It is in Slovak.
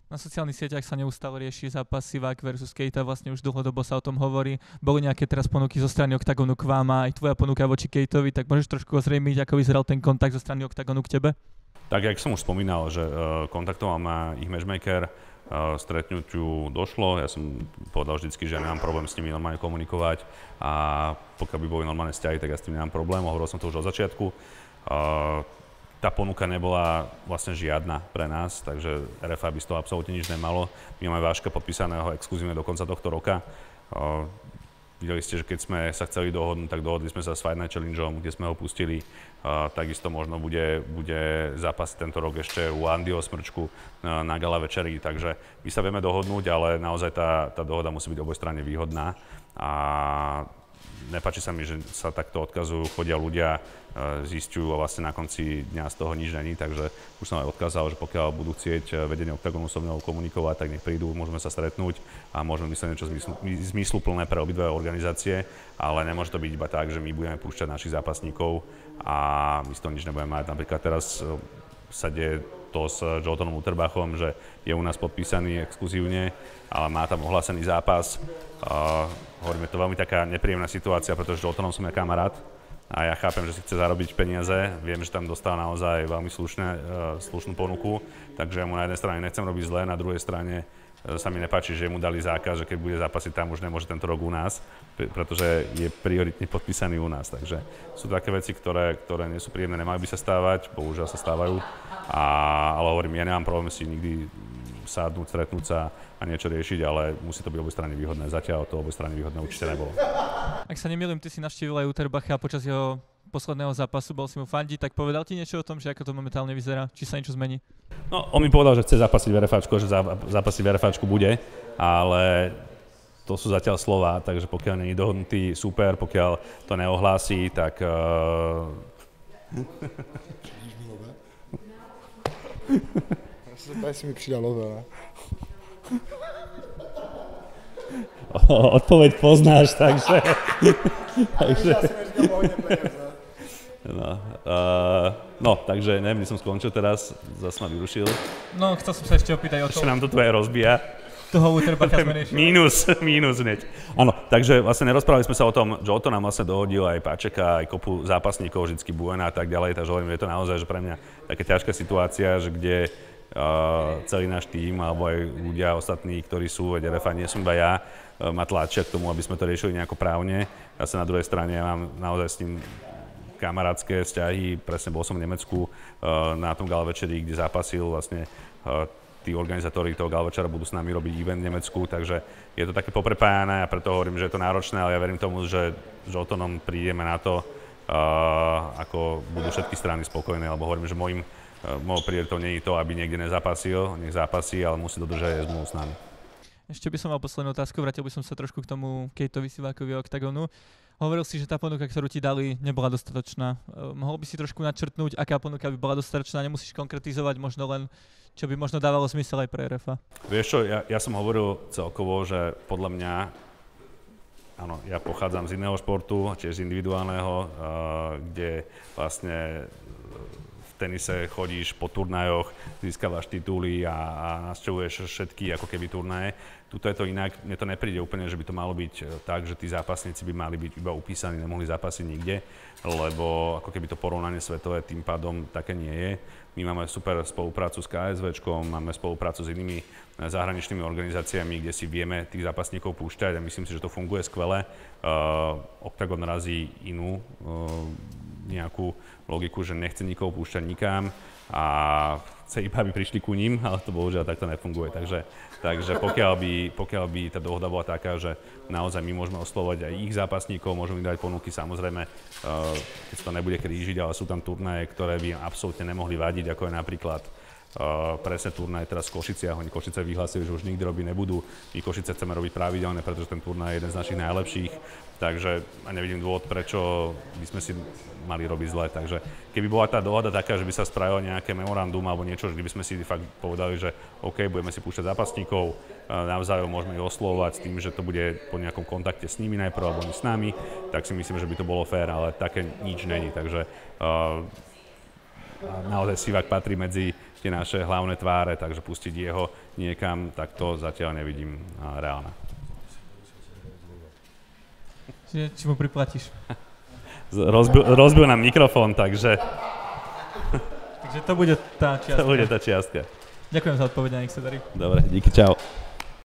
Na sociálnych sieťach sa neustále rieši zápas Sivák versus Keita, vlastne už dlhodobo sa o tom hovorí. Boli nejaké teraz ponuky zo strany Oktagonu k vám a aj tvoja ponuka voči Keitovi, tak môžeš trošku ozrejmiť, ako vyzeral ten kontakt zo strany Oktagonu k tebe? Tak, jak som už spomínal, že kontaktoval ma ich matchmaker, stretnutiu došlo, ja som povedal vždycky, že nemám problém s nimi normálne komunikovať a pokiaľ by boli normálne vzťahy, tak ja s tým nemám problém, hovoril som to už od začiatku. Tá ponuka nebola vlastne žiadna pre nás, takže RFA by z toho absolútne nič nemalo. My máme Váška podpísaného exkluzívne do konca tohto roka. Videli ste, že keď sme sa chceli dohodnúť, tak dohodli sme sa s Fight Night Challengeom, kde sme ho pustili. Takisto možno bude zápas tento rok ešte u Andyho Smrčku na gala večeri, takže my sa vieme dohodnúť, ale naozaj tá dohoda musí byť obojstranne výhodná. A nepáči sa mi, že sa takto odkazujú, chodia ľudia, zistujú a vlastne na konci dňa z toho nič není, takže už som aj odkázal, že pokiaľ budú chcieť vedenie Oktagonu so mnou komunikovať, tak nech prídu, môžeme sa stretnúť a môžeme myslieť niečo zmysluplné pre obidve organizácie, ale nemôže to byť iba tak, že my budeme púšťať našich zápasníkov a my z toho nič nebudeme mať. Napríklad teraz sa deje to s Joltonom Utterbachom, že je u nás podpísaný exkluzívne, ale má tam ohlásený zápas. Hovoríme, to veľmi taká nepríjemná situácia, pretože s Joltonom som ja kamarát a ja chápem, že si chce zarobiť peniaze. Viem, že tam dostal naozaj veľmi slušnú ponuku, takže mu na jednej strane nechcem robiť zle, na druhej strane sa mi nepáči, že mu dali zákaz, že keď bude zápasiť tam, už nemôže tento rok u nás, pretože je prioritne podpísaný u nás. Takže sú také veci, ktoré nie sú príjemné, nemajú by sa stávať, bohužiaľ sa stávajú. Ale hovorím, ja nemám problém si nikdy sadnúť, stretnúť sa a niečo riešiť, ale musí to byť obojstranne výhodné. Zatiaľ to obojstranne výhodné určite nebolo. Ak sa nemýlim, ty si navštívil aj Utterbacha počas jeho posledného zápasu, bol si mu fandiť, tak povedal ti niečo o tom, že ako to momentálne vyzerá? Či sa niečo zmení? No, on mi povedal, že chce zápasiť v RFAčku, že zápasiť v RFAčku bude, ale to sú zatiaľ slová, takže pokiaľ nie je dohodnutý, super, pokiaľ to neohlási, tak... Ja si mi přidal lové. Odpoveď poznáš, takže... No, takže neviem, som skončil teraz, zase ma vyrušil. No, chcel som sa ešte opýtať o to. Ešte nám to tu aj rozbíja. Toho Utterbacha sme nešli. Mínus hneď. Áno, takže vlastne nerozprávali sme sa o tom, že Otto nám vlastne dohodil aj Páčeka, aj kopu zápasníkov, vždycky Buena a tak ďalej, takže hovorím, je to naozaj že pre mňa taká ťažká situácia, že kde celý náš tím alebo aj ľudia ostatní, ktorí sú v RFA, nie som iba ja, ma tlačia k tomu, aby sme to riešili nejako právne. Ja sa na druhej strane mám naozaj s ním kamarátske vzťahy, presne bol som v Nemecku na tom gala večeri, kde zápasil vlastne tí organizátori toho gala večera budú s nami robiť event v Nemecku, takže je to také poprepájané a preto hovorím, že je to náročné, ale ja verím tomu, že Joltonom prídeme na to, ako budú všetky strany spokojné, lebo hovorím, že mojou prioritou nie je to, aby niekde nezápasil, nech zápasí, ale musí dodržať aj zmluvu s nami. Ešte by som mal poslednú otázku, vrátil by som sa trošku k tomu Keitovi Sivákovi Oktagonu. Hovoril si, že tá ponuka, ktorú ti dali, nebola dostatočná. Mohol by si trošku načrtnúť, aká ponuka by bola dostatočná, nemusíš konkretizovať, možno len, čo by možno dávalo zmysel aj pre RFA. Vieš čo, ja som hovoril celkovo, že podľa mňa, áno, ja pochádzam z iného športu, tiež z individuálneho, kde vlastne v tenise chodíš po turnajoch, získavaš tituly a navštevuješ všetky ako keby turnaje. Tuto je to inak, mne to nepríde úplne, že by to malo byť tak, že tí zápasníci by mali byť iba upísaní, nemohli zápasiť nikde, lebo ako keby to porovnanie svetové tým pádom také nie je. My máme super spoluprácu s KSVčkom, máme spoluprácu s inými zahraničnými organizáciami, kde si vieme tých zápasníkov púšťať a myslím si, že to funguje skvele. Oktagon razí inú nejakú logiku, že nechce nikoho púšťať nikam a chce iba, aby prišli ku ním, ale to bohužiaľ takto nefunguje. Takže pokiaľ by tá dohoda bola taká, že naozaj my môžeme oslovať aj ich zápasníkov, môžeme im dať ponuky, samozrejme, keď to nebude krížiť, ale sú tam turnaje, ktoré by absolútne nemohli vadiť, ako je napríklad presne turnaj teraz v Košiciach. Oni Košice vyhlásili, že už nikdy robiť nebudú. My Košice chceme robiť pravidelne, pretože ten turnaj je jeden z našich najlepších. Takže nevidím dôvod, prečo by sme si mali robiť zle. Takže keby bola tá dohoda taká, že by sa spravilo nejaké memorandum alebo niečo, že by sme si fakt povedali, že OK, budeme si púšťať zápasníkov, navzájom môžeme ich oslovovať s tým, že to bude po nejakom kontakte s nimi najprv alebo oni s nami, tak si myslím, že by to bolo fér, ale také nič není. Takže naozaj Sivák patrí medzi tie naše hlavné tváre, takže pustiť jeho niekam, tak to zatiaľ nevidím reálne. Či mu priplatíš? Rozbil nám mikrofón, takže... Takže to bude tá čiastka. To bude tá čiastka. Ďakujem za odpoveď, nech sa darí. Dobre, díky, čau.